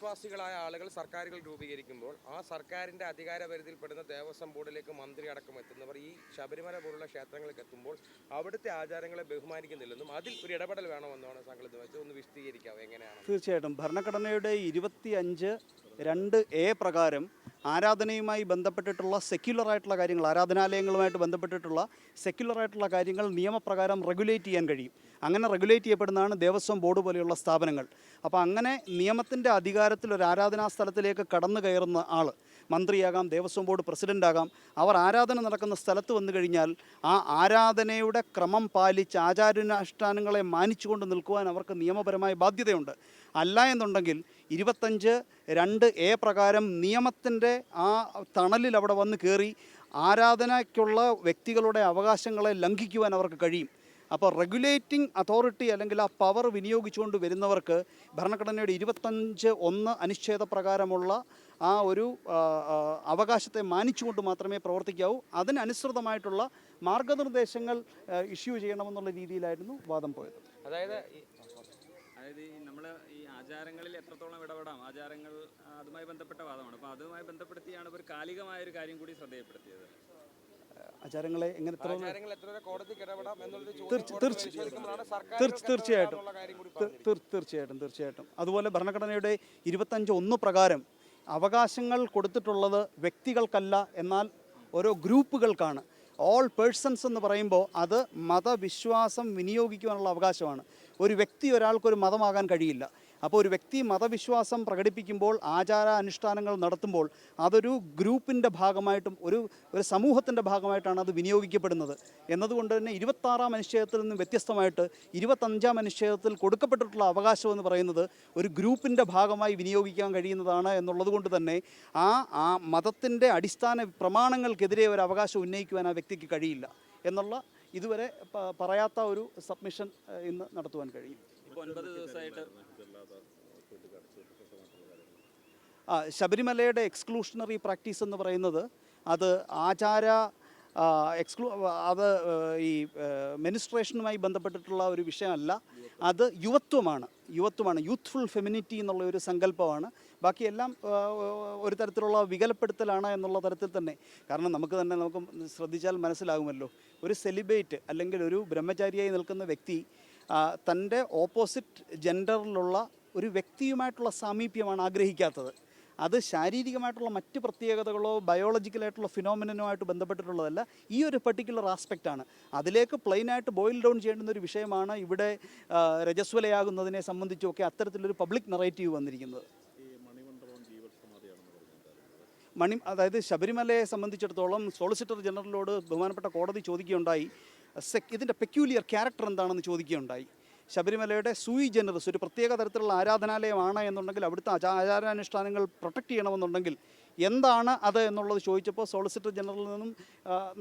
മതവിശ്വാസികളായ ആളുകൾ സർക്കാരുകൾ രൂപീകരിക്കുമ്പോൾ ആ സർക്കാരിൻ്റെ അധികാര പരിധിയിൽപ്പെടുന്ന ദേവസ്വം ബോർഡിലേക്ക് മന്ത്രി അടക്കം എത്തുന്നവർ ഈ ശബരിമല പോലുള്ള ക്ഷേത്രങ്ങളിലേക്ക് എത്തുമ്പോൾ അവിടുത്തെ ആചാരങ്ങളെ ബഹുമാനിക്കുന്നില്ലെന്നും അതിൽ ഒരു ഇടപെടൽ വേണമെന്നാണ് താങ്കൾ ഇത് വെച്ച് ഒന്ന് വിശദീകരിക്കാവോ എങ്ങനെയാണ്? തീർച്ചയായിട്ടും ഭരണഘടനയുടെ 25(2)A പ്രകാരം ആരാധനയുമായി ബന്ധപ്പെട്ടിട്ടുള്ള സെക്യുലറായിട്ടുള്ള കാര്യങ്ങൾ, ആരാധനാലയങ്ങളുമായിട്ട് ബന്ധപ്പെട്ടിട്ടുള്ള സെക്യുലറായിട്ടുള്ള കാര്യങ്ങൾ നിയമപ്രകാരം റെഗുലേറ്റ് ചെയ്യാൻ കഴിയും. അങ്ങനെ റെഗുലേറ്റ് ചെയ്യപ്പെടുന്നതാണ് ദേവസ്വം ബോർഡ് പോലെയുള്ള സ്ഥാപനങ്ങൾ. അപ്പോൾ അങ്ങനെ നിയമത്തിൻ്റെ അധികാരത്തിൽ ഒരു ആരാധനാ സ്ഥലത്തിലേക്ക് കടന്നു കയറുന്ന ആൾ മന്ത്രിയാകാം, ദേവസ്വം ബോർഡ് പ്രസിഡൻ്റാകാം. അവർ ആരാധന നടക്കുന്ന സ്ഥലത്ത് വന്നു കഴിഞ്ഞാൽ ആ ആരാധനയുടെ ക്രമം പാലിച്ച് ആചാരാനുഷ്ഠാനങ്ങളെ മാനിച്ചുകൊണ്ട് നിൽക്കുവാൻ അവർക്ക് നിയമപരമായ ബാധ്യതയുണ്ട്. അല്ല എന്നുണ്ടെങ്കിൽ 25(2)A പ്രകാരം നിയമത്തിൻ്റെ ആ തണലിൽ അവിടെ വന്ന് കയറി ആരാധനയ്ക്കുള്ള വ്യക്തികളുടെ അവകാശങ്ങളെ ലംഘിക്കുവാൻ അവർക്ക് കഴിയും. അപ്പോൾ റെഗുലേറ്റിംഗ് അതോറിറ്റി അല്ലെങ്കിൽ ആ പവർ വിനിയോഗിച്ചുകൊണ്ട് വരുന്നവർക്ക് ഭരണഘടനയുടെ 25(1) അനുച്ഛേദ പ്രകാരമുള്ള ആ ഒരു അവകാശത്തെ മാനിച്ചുകൊണ്ട് മാത്രമേ പ്രവർത്തിക്കാവൂ. അതിനനുസൃതമായിട്ടുള്ള മാർഗനിർദ്ദേശങ്ങൾ ഇഷ്യൂ ചെയ്യണമെന്നുള്ള രീതിയിലായിരുന്നു വാദം പോയത്. അതായത് നമ്മൾ ഈ ആചാരങ്ങളിൽ എത്രത്തോളം ഇടപെടാം, ആചാരങ്ങൾ അതുമായി ബന്ധപ്പെട്ട വാദമാണ്. അപ്പോൾ അതുമായി ബന്ധപ്പെടുത്തിയാണ് ഒരു കാലികമായൊരു കാര്യം കൂടി ശ്രദ്ധയപ്പെടുത്തിയത്. ആചാരങ്ങളെ എങ്ങനെ തീർച്ചയായിട്ടും അതുപോലെ ഭരണഘടനയുടെ 25(1) പ്രകാരം അവകാശങ്ങൾ കൊടുത്തിട്ടുള്ളത് വ്യക്തികൾക്കല്ല, എന്നാൽ ഓരോ ഗ്രൂപ്പുകൾക്കാണ്. ഓൾ പേഴ്സൺസ് എന്ന് പറയുമ്പോൾ അത് മതവിശ്വാസം വിനിയോഗിക്കുവാനുള്ള അവകാശമാണ്. ഒരു വ്യക്തി ഒരാൾക്കൊരു മതമാകാൻ കഴിയില്ല. അപ്പോൾ ഒരു വ്യക്തി മതവിശ്വാസം പ്രകടിപ്പിക്കുമ്പോൾ ആചാരാനുഷ്ഠാനങ്ങൾ നടത്തുമ്പോൾ അതൊരു ഗ്രൂപ്പിൻ്റെ ഭാഗമായിട്ടും ഒരു സമൂഹത്തിൻ്റെ ഭാഗമായിട്ടാണ് അത് വിനിയോഗിക്കപ്പെടുന്നത്. എന്നതുകൊണ്ട് തന്നെ 26-ാം അനുച്ഛേദത്തിൽ നിന്ന് വ്യത്യസ്തമായിട്ട് 25-ാം അനുച്ഛേദത്തിൽ കൊടുക്കപ്പെട്ടിട്ടുള്ള അവകാശം എന്ന് പറയുന്നത് ഒരു ഗ്രൂപ്പിൻ്റെ ഭാഗമായി വിനിയോഗിക്കാൻ കഴിയുന്നതാണ് എന്നുള്ളത് കൊണ്ട് തന്നെ ആ മതത്തിൻ്റെ അടിസ്ഥാന പ്രമാണങ്ങൾക്കെതിരെ ഒരു അവകാശം ഉന്നയിക്കുവാൻ ആ വ്യക്തിക്ക് കഴിയില്ല എന്നുള്ള ഇതുവരെ പറയാത്ത ഒരു സബ്മിഷൻ ഇന്ന് നടത്തുവാൻ കഴിയും. 9 ദിവസമായിട്ട് ശബരിമലയുടെ എക്സ്ക്ലൂഷണറി പ്രാക്ടീസ് എന്ന് പറയുന്നത് അത് അത് ഈ മെനിസ്ട്രേഷനുമായി ബന്ധപ്പെട്ടിട്ടുള്ള ഒരു വിഷയമല്ല. അത് യുവത്വമാണ്. യൂത്ത്ഫുൾ ഫെമിനിറ്റി എന്നുള്ള ഒരു സങ്കല്പമാണ്. ബാക്കിയെല്ലാം ഒരു തരത്തിലുള്ള വികലപ്പെടുത്തലാണ് എന്നുള്ള തരത്തിൽ തന്നെ. കാരണം നമുക്ക് ശ്രദ്ധിച്ചാൽ മനസ്സിലാകുമല്ലോ, ഒരു സെലിബേറ്റ് അല്ലെങ്കിൽ ഒരു ബ്രഹ്മചാരിയായി നിൽക്കുന്ന വ്യക്തി തൻ്റെ ഓപ്പോസിറ്റ് ജെൻഡറിലുള്ള ഒരു വ്യക്തിയുമായിട്ടുള്ള സാമീപ്യമാണ് ആഗ്രഹിക്കാത്തത്. അത് ശാരീരികമായിട്ടുള്ള മറ്റ് പ്രത്യേകതകളോ ബയോളജിക്കലായിട്ടുള്ള ഫിനോമിനനുമായിട്ട് ബന്ധപ്പെട്ടിട്ടുള്ളതല്ല. ഈ ഒരു പർട്ടിക്കുലർ ആസ്പെക്റ്റാണ്. അതിലേക്ക് പ്ലെയിനായിട്ട് ബോയിൽ ഡൗൺ ചെയ്യേണ്ടുന്ന ഒരു വിഷയമാണ് ഇവിടെ രജസ്വലയാകുന്നതിനെ സംബന്ധിച്ചൊക്കെ അത്തരത്തിലൊരു പബ്ലിക് നറേറ്റീവ് വന്നിരിക്കുന്നത്. അതായത് ശബരിമലയെ സംബന്ധിച്ചിടത്തോളം സോളിസിറ്റർ ജനറലിനോട് ബഹുമാനപ്പെട്ട കോടതി ചോദിക്കുകയുണ്ടായി, ഇതിൻ്റെ പെക്യൂലിയർ ക്യാരക്ടർ എന്താണെന്ന് ചോദിക്കുകയുണ്ടായി. ശബരിമലയുടെ സൂയി ജനറസ് ഒരു പ്രത്യേക തരത്തിലുള്ള ആരാധനാലയമാണ് എന്നുണ്ടെങ്കിൽ അവിടുത്തെ ആചാരാനുഷ്ഠാനങ്ങൾ പ്രൊട്ടക്റ്റ് ചെയ്യണമെന്നുണ്ടെങ്കിൽ എന്താണ് അത് എന്നുള്ളത് ചോദിച്ചപ്പോൾ സോളിസിറ്റർ ജനറലിൽ നിന്നും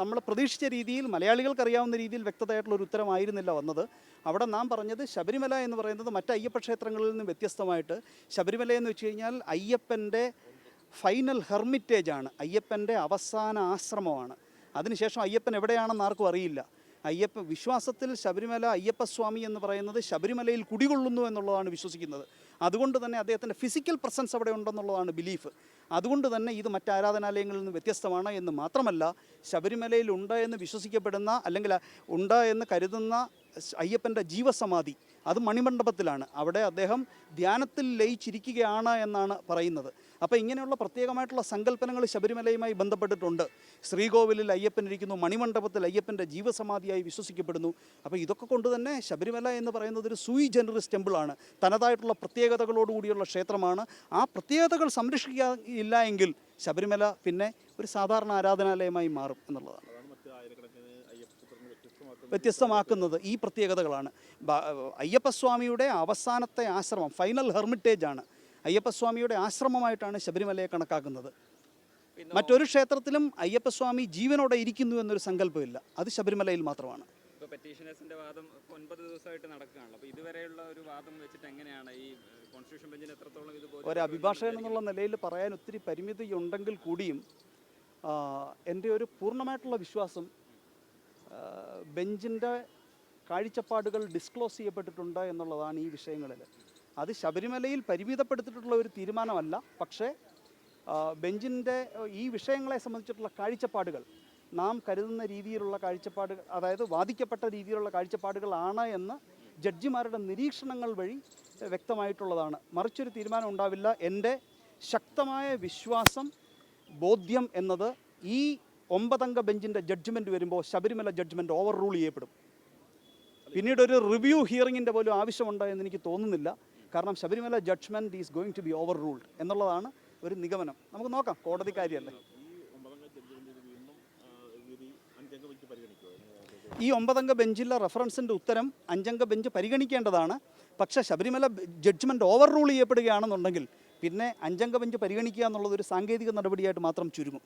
നമ്മൾ പ്രതീക്ഷിച്ച രീതിയിൽ മലയാളികൾക്കറിയാവുന്ന രീതിയിൽ വ്യക്തതയായിട്ടുള്ളൊരു ഉത്തരമായിരുന്നില്ല വന്നത്. അവിടെ നാം പറഞ്ഞത് ശബരിമല എന്ന് പറയുന്നത് മറ്റ് അയ്യപ്പ ക്ഷേത്രങ്ങളിൽ നിന്നും വ്യത്യസ്തമായിട്ട് ശബരിമല എന്ന് വെച്ച് കഴിഞ്ഞാൽ അയ്യപ്പൻ്റെ ഫൈനൽ ഹെർമിറ്റേജാണ്, അയ്യപ്പൻ്റെ അവസാന ആശ്രമമാണ്. അതിനുശേഷം അയ്യപ്പൻ എവിടെയാണെന്ന് ആർക്കും അറിയില്ല. വിശ്വാസത്തിൽ ശബരിമല അയ്യപ്പസ്വാമി എന്ന് പറയുന്നത് ശബരിമലയിൽ കുടികൊള്ളുന്നു എന്നുള്ളതാണ് വിശ്വസിക്കുന്നത്. അതുകൊണ്ട് തന്നെ അദ്ദേഹത്തിൻ്റെ ഫിസിക്കൽ പ്രസൻസ് അവിടെ ഉണ്ടെന്നുള്ളതാണ് ബിലീഫ്. അതുകൊണ്ട് തന്നെ ഇത് മറ്റ് ആരാധനാലയങ്ങളിൽ നിന്ന് വ്യത്യസ്തമാണ് എന്ന് മാത്രമല്ല, ശബരിമലയിൽ ഉണ്ട് എന്ന് വിശ്വസിക്കപ്പെടുന്ന അല്ലെങ്കിൽ ഉണ്ട് എന്ന് കരുതുന്ന അയ്യപ്പൻ്റെ ജീവസമാധി അത് മണിമണ്ഡപത്തിലാണ്. അവിടെ അദ്ദേഹം ധ്യാനത്തിൽ ലയിച്ചിരിക്കുകയാണ് എന്നാണ് പറയുന്നത്. അപ്പോൾ ഇങ്ങനെയുള്ള പ്രത്യേകമായിട്ടുള്ള സങ്കല്പനങ്ങൾ ശബരിമലയുമായി ബന്ധപ്പെട്ടിട്ടുണ്ട്. ശ്രീകോവിലിൽ അയ്യപ്പൻ ഇരിക്കുന്നു, മണിമണ്ഡപത്തിൽ അയ്യപ്പൻ്റെ ജീവസമാധിയായി വിശ്വസിക്കപ്പെടുന്നു. അപ്പോൾ ഇതൊക്കെ കൊണ്ട് തന്നെ ശബരിമല എന്ന് പറയുന്നത് ഒരു സൂയി ജനറസ് ടെമ്പിളാണ്, തനതായിട്ടുള്ള പ്രത്യേകതകളോടുകൂടിയുള്ള ക്ഷേത്രമാണ്. ആ പ്രത്യേകതകൾ സംരക്ഷിക്കില്ല എങ്കിൽ ശബരിമല പിന്നെ ഒരു സാധാരണ ആരാധനാലയമായി മാറും എന്നുള്ളതാണ്. വ്യത്യസ്തമാക്കുന്നത് ഈ പ്രത്യേകതകളാണ്. അയ്യപ്പസ്വാമിയുടെ അവസാനത്തെ ആശ്രമം ഫൈനൽ ഹെർമിറ്റേജാണ്. അയ്യപ്പസ്വാമിയുടെ ആശ്രമമായിട്ടാണ് ശബരിമലയെ കണക്കാക്കുന്നത്. മറ്റൊരു ക്ഷേത്രത്തിലും അയ്യപ്പസ്വാമി ജീവനോടെ ഇരിക്കുന്നു എന്നൊരു സങ്കല്പമില്ല. അത് ശബരിമലയിൽ മാത്രമാണ്. ഇപ്പോൾ പെറ്റീഷനേഴ്സിൻ്റെ വാദം 9 ദിവസമായിട്ട് നടക്കുകയാണല്ലോ. അപ്പോൾ ഇതുവരെയുള്ള ഒരു വാദം വെച്ചിട്ട് എങ്ങനെയാണ് ഈ കോൺസ്റ്റിറ്റ്യൂഷൻ ബെഞ്ചിന് എത്രത്തോളം ഇത് ഒരു അഭിഭാഷകൻ എന്നുള്ള നിലയിൽ പറയാൻ ഒത്തിരി പരിമിതി ഉണ്ടെങ്കിൽ കൂടിയും എൻ്റെ ഒരു പൂർണ്ണമായിട്ടുള്ള വിശ്വാസം ബെഞ്ചിൻ്റെ കാഴ്ചപ്പാടുകൾ ഡിസ്ക്ലോസ് ചെയ്യപ്പെട്ടിട്ടുണ്ട് എന്നുള്ളതാണ് ഈ വിഷയങ്ങളിൽ. അത് ശബരിമലയിൽ പരിമിതപ്പെടുത്തിയിട്ടുള്ള ഒരു തീരുമാനമല്ല. പക്ഷേ ബെഞ്ചിൻ്റെ ഈ വിഷയങ്ങളെ സംബന്ധിച്ചിട്ടുള്ള കാഴ്ചപ്പാടുകൾ നാം കരുതുന്ന രീതിയിലുള്ള കാഴ്ചപ്പാടുകൾ, അതായത് വാദിക്കപ്പെട്ട രീതിയിലുള്ള കാഴ്ചപ്പാടുകളാണ് എന്ന് ജഡ്ജിമാരുടെ നിരീക്ഷണങ്ങൾ വഴി വ്യക്തമായിട്ടുള്ളതാണ്. മറിച്ചൊരു തീരുമാനം ഉണ്ടാവില്ല. എൻ്റെ ശക്തമായ വിശ്വാസം, ബോധ്യം എന്നത് ഈ 9 അംഗ ബെഞ്ചിൻ്റെ ജഡ്ജ്മെൻറ്റ് വരുമ്പോൾ ശബരിമല ജഡ്ജ്മെൻറ്റ് ഓവർ റൂൾ ചെയ്യപ്പെടും. പിന്നീട് ഒരു റിവ്യൂ ഹിയറിങ്ങിൻ്റെ പോലും ആവശ്യമുണ്ടോ എന്ന് എനിക്ക് തോന്നുന്നില്ല. കാരണം Sabarimala judgement is going to be overruled എന്നുള്ളതാണ് ഒരു നിഗമനം. നമുക്ക് നോക്കാം, കോടതി കാര്യമല്ലേ. ഈ 9 അംഗ ബെഞ്ചിലെ റെഫറൻസിൻ്റെ ഉത്തരം 5 അംഗ ബെഞ്ച് പരിഗണിക്കേണ്ടതാണ്. പക്ഷേ ശബരിമല ജഡ്ജ്മെൻറ്റ് ഓവർ റൂൾ ചെയ്യപ്പെടുകയാണെന്നുണ്ടെങ്കിൽ പിന്നെ 5 അംഗ ബെഞ്ച് പരിഗണിക്കുക എന്നുള്ളത് ഒരു സാങ്കേതിക നടപടിയായിട്ട് മാത്രം ചുരുങ്ങും.